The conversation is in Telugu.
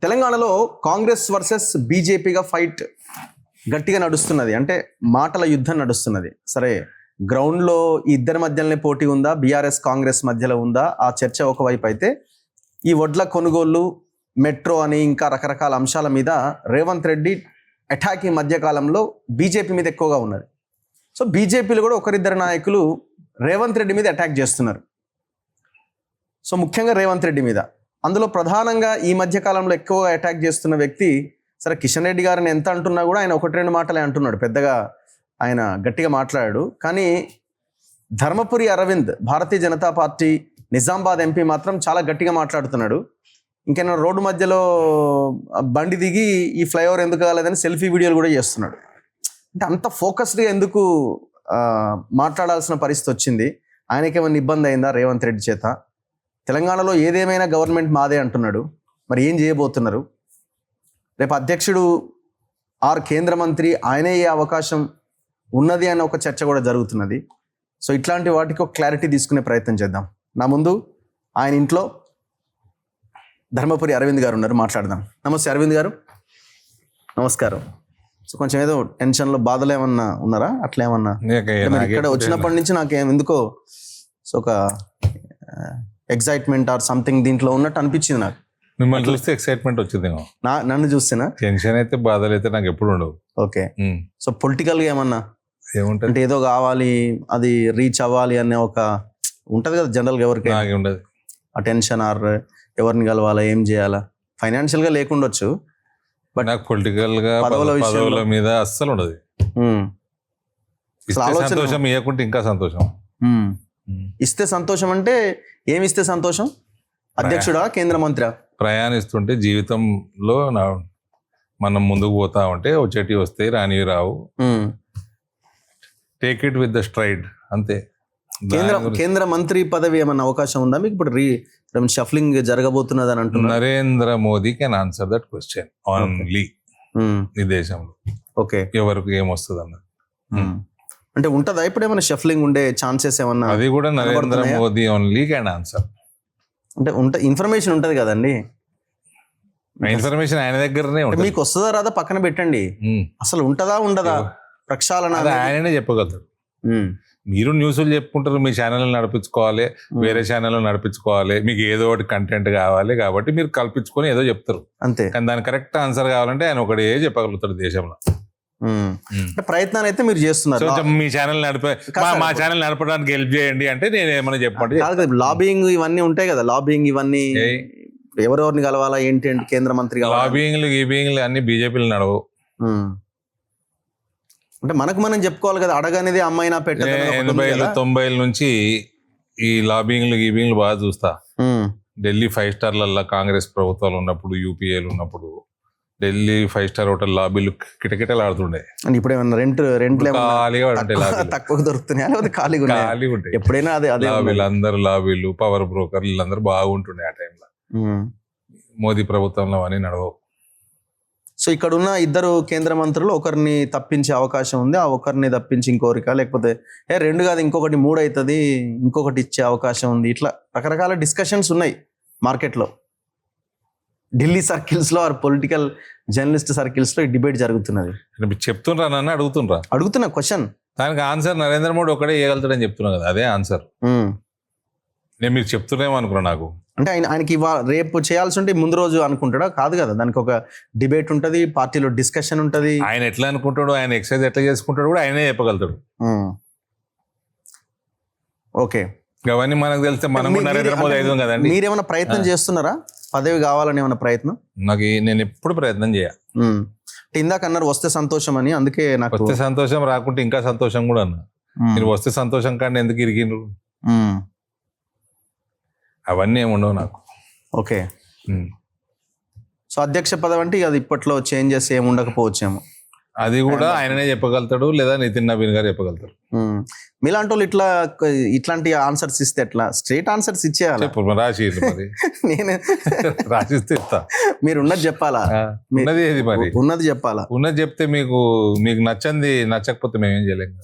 తెలంగాణలో కాంగ్రెస్ వర్సెస్ బీజేపీగా ఫైట్ గట్టిగా నడుస్తున్నది. అంటే మాటల యుద్ధం నడుస్తున్నది. సరే, గ్రౌండ్లో ఈ ఇద్దరి మధ్యలోనే పోటీ ఉందా, బీఆర్ఎస్ కాంగ్రెస్ మధ్యలో ఉందా, ఆ చర్చ ఒకవైపు అయితే, ఈ వడ్ల కొనుగోళ్లు, మెట్రో అని ఇంకా రకరకాల అంశాల మీద రేవంత్ రెడ్డి అటాక్ ఈ మధ్యకాలంలో బీజేపీ మీద ఎక్కువగా ఉన్నది. సో బీజేపీలో కూడా ఒకరిద్దరు నాయకులు రేవంత్ రెడ్డి మీద అటాక్ చేస్తున్నారు. సో ముఖ్యంగా రేవంత్ రెడ్డి మీద, అందులో ప్రధానంగా ఈ మధ్య కాలంలో ఎక్కువగా అటాక్ చేస్తున్న వ్యక్తి, సరే కిషన్ రెడ్డి గారిని ఎంత అంటున్నా కూడా ఆయన ఒకటి రెండు మాటలే అంటున్నాడు, పెద్దగా ఆయన గట్టిగా మాట్లాడాడు. కానీ ధర్మపురి అరవింద్, భారతీయ జనతా పార్టీ నిజామాబాద్ ఎంపీ మాత్రం చాలా గట్టిగా మాట్లాడుతున్నాడు. ఇంకేనా రోడ్డు మధ్యలో బండి దిగి ఈ ఫ్లైఓవర్ ఎందుకు కాలేదని సెల్ఫీ వీడియోలు కూడా చేస్తున్నాడు. అంటే అంత ఫోకస్డ్గా ఎందుకు మాట్లాడాల్సిన పరిస్థితి వచ్చింది? ఆయనకేమైనా ఇబ్బంది అయిందా రేవంత్ రెడ్డి చేత? తెలంగాణలో ఏదేమైనా గవర్నమెంట్ మాదే అంటున్నాడు, మరి ఏం చేయబోతున్నారు? రేపు అధ్యక్షుడు ఆర్ కేంద్ర మంత్రి ఆయనే అయ్యే అవకాశం ఉన్నది అనే ఒక చర్చ కూడా జరుగుతున్నది. సో ఇట్లాంటి వాటికి ఒక క్లారిటీ తీసుకునే ప్రయత్నం చేద్దాం. నా ముందు ఆయన ఇంట్లో ధర్మపురి అరవింద్ గారు ఉన్నారు, మాట్లాడదాం. నమస్తే అరవింద్ గారు. నమస్కారం. సో కొంచెం ఏదో టెన్షన్లో బాధలు ఏమన్నా ఉన్నారా? అట్లా ఏమన్నా? ఇక్కడ వచ్చినప్పటి నుంచి నాకేం ఎందుకో సో ఒక ఎక్సైట్మెంట్ ఆర్ సంథింగ్ దీంట్లో ఉన్నట్టు అనిపించింది నాకు. మిమ్మల్ని చూస్తే ఎక్సైట్మెంట్ వచ్చిందేమో. నన్ను చూస్తేనా? టెన్షన్ అయితే బాధలు అయితే నాకు ఎప్పుడు ఉండవు. ఓకే. సో పొలిటికల్గా ఏమన్నా ఏముంటుంది అంటే ఏదో కావాలి, అది రీచ్ అవ్వాలి అనే ఒక ఉంటుంది కదా జనరల్గా ఎవరికి ఉండదు ఆ టెన్షన్, ఆర్ ఎవరిని కలవాలా, ఏం చేయాలా, ఫైనాన్షియల్గా లేకుండొచ్చు, బట్ నాకు పొలిటికల్ గా పదవుల మీద అస్సలు ఉండదు. సంతోషం ఇవ్వకుంటే ఇంకా సంతోషం. ఇస్తే సంతోషం అంటే ఏమిస్తే సంతోషం? అధ్యక్షుడా, కేంద్ర మంత్రి? ప్రయాణిస్తుంటే జీవితంలో మనం ముందుకు పోతా ఉంటే వచ్చేటి వస్తాయి, రానివి రావు. Take it with the stride, అంతే. కేంద్ర మంత్రి పదవి ఏమన్నా అవకాశం ఉందా మీకు? ఇప్పుడు షఫ్లింగ్ జరగబోతున్నది అని అంటున్నారు. Narendra Modi can answer that question only. ఈ దేశంలో ఓకే, ఎవరికి ఏమొస్తుంది అన్నది అంటే ఉంటుందా ఇప్పుడు ఏమైనా షఫ్లింగ్ ఉండే ఛాన్సెస్ ఏమన్నా? అది కూడా Narendra Modi only can answer. అంటే ఇన్ఫర్మేషన్ ఉంటది కదండి, ఇన్ఫర్మేషన్ ఆయన దగ్గరనే ఉంటుంది. మీకు వస్తుందా రాదా పక్కన పెట్టండి, అసలు ఉంటదా ఉండదా ప్రక్షాళన ఆయననే చెప్పగలుగుతాడు. మీరు న్యూస్లు చెప్పుకుంటారు, మీ ఛానల్ నడిపించుకోవాలి, వేరే ఛానల్ నడిపించుకోవాలి, మీకు ఏదో ఒకటి కంటెంట్ కావాలి కాబట్టి మీరు కల్పించుకొని ఏదో చెప్తారు అంతే. కానీ దాని కరెక్ట్ ఆన్సర్ కావాలంటే ఆయన ఒకటే చెప్పగలుగుతాడు దేశంలో. ప్రయత్నాలు అయితే మీరు చేస్తున్నారు. మీ ఛానల్ మా ఛానల్ నడపడానికి హెల్ప్ చేయండి అంటే నేను ఏమైనా చెప్పండి. లాబింగ్ ఇవన్నీ ఉంటాయి కదా, లాబింగ్ ఇవన్నీ ఎవరెవరిని కలవాలా ఏంటి అంటే కేంద్ర మంత్రి లాబింగ్లు గీబింగ్లు అన్ని బీజేపీలు నడవు. అంటే మనకు మనం చెప్పుకోవాలి కదా, అడగనేది అమ్మాయినా పెట్ట 80s 90s నుంచి ఈ లాబింగ్లు గీబింగ్లు బాగా చూస్తా. ఢిల్లీ 5 స్టార్లలో కాంగ్రెస్ ప్రభుత్వాలు ఉన్నప్పుడు, యూపీఏలు ఉన్నప్పుడు ఢిల్లీ 5 స్టార్ హోటల్ లాబీలు కిటకిటలు ఆడుతుండే. ఇప్పుడు ఏమన్నా రెంట్ ఖాళీగా ఉంటాయి, తక్కువ దొరుకుతున్నాయి, ఖాళీగా ఉంటాయి. ఎప్పుడైనా అదే లాబీలు అందరు లాబీలు, పవర్ బ్రోకర్లు వీళ్ళందరూ బాగుంటుండే ఆ టైంలో. మోదీ ప్రభుత్వంలో అని నడవవు. సో ఇక్కడ ఉన్న ఇద్దరు కేంద్ర మంత్రులు ఒకరిని తప్పించే అవకాశం ఉంది, ఆ ఒకరిని తప్పించి ఇంకొకరికా, లేకపోతే రెండు కాదు ఇంకొకటి 3 అవుతుంది, ఇంకొకటి ఇచ్చే అవకాశం ఉంది. ఇట్లా రకరకాల డిస్కషన్స్ ఉన్నాయి మార్కెట్లో, ఢిల్లీ సర్కిల్స్లో ఆర్ పొలిటికల్ జర్నలిస్ట్ సర్కిల్స్లో ఈ డిబేట్ జరుగుతున్నది. చెప్తుండ్రా నన్ను అడుగుతున్నా క్వశ్చన్, దానికి ఆన్సర్ నరేంద్ర మోడీ ఒకటే చేయగలుగుతాడని చెప్తున్నా కదా, అదే ఆన్సర్. నేను మీరు చెప్తున్నామో అనుకున్నా. నాకు అంటే ఆయనకి రేపు చేయాల్సి ఉంటే ముందు రోజు అనుకుంటాడా? కాదు కదా, దానికి ఒక డిబేట్ ఉంటుంది, పార్టీలో డిస్కషన్ ఉంటుంది. ఆయన ఎట్లా అనుకుంటాడు, ఆయన ఎక్సర్సైజ్ ఎట్లా చేసుకుంటాడు కూడా ఆయనే చెప్పగలుగుతాడు. ఓకే, అవన్నీ మనకు తెలిస్తే మనం నరేంద్ర మోదీ అయిదాం కదండి. మీరేమైనా ప్రయత్నం చేస్తున్నారా పదవి కావాలని? ఏమైనా ప్రయత్నం? నేను ఎప్పుడు ప్రయత్నం చేయ. ఇందాక అన్నారు వస్తే సంతోషం అని, అందుకే నాకు వస్తే సంతోషం, రాకుంటే ఇంకా సంతోషం కూడా అన్నా. మీరు వస్తే సంతోషం కానీ ఎందుకు ఇరిగిండ్రు? అవన్నీ ఏమి ఉండవు నాకు. ఓకే, సో అధ్యక్ష పదవి అంటే అది ఇప్పట్లో చేంజెస్ ఏమి ఉండకపోవచ్చేమో. అది కూడా ఆయననే చెప్పగలుగుతాడు, లేదా నితిన్ నవీన్ గారు చెప్పగలుగుతారు. మీలాంటి వాళ్ళు ఇట్లాంటి ఆన్సర్స్ ఇస్తే ఎట్లా? స్ట్రైట్ ఆన్సర్స్ ఇచ్చేయాలి. రాసి నేను రాసిస్తే ఇస్తా, మీరు ఉన్నది చెప్పాలా? ఉన్నది ఏది మరి? ఉన్నది చెప్పాలా? ఉన్నది చెప్తే మీకు నచ్చంది నచ్చకపోతే మేమేం చేయలేము.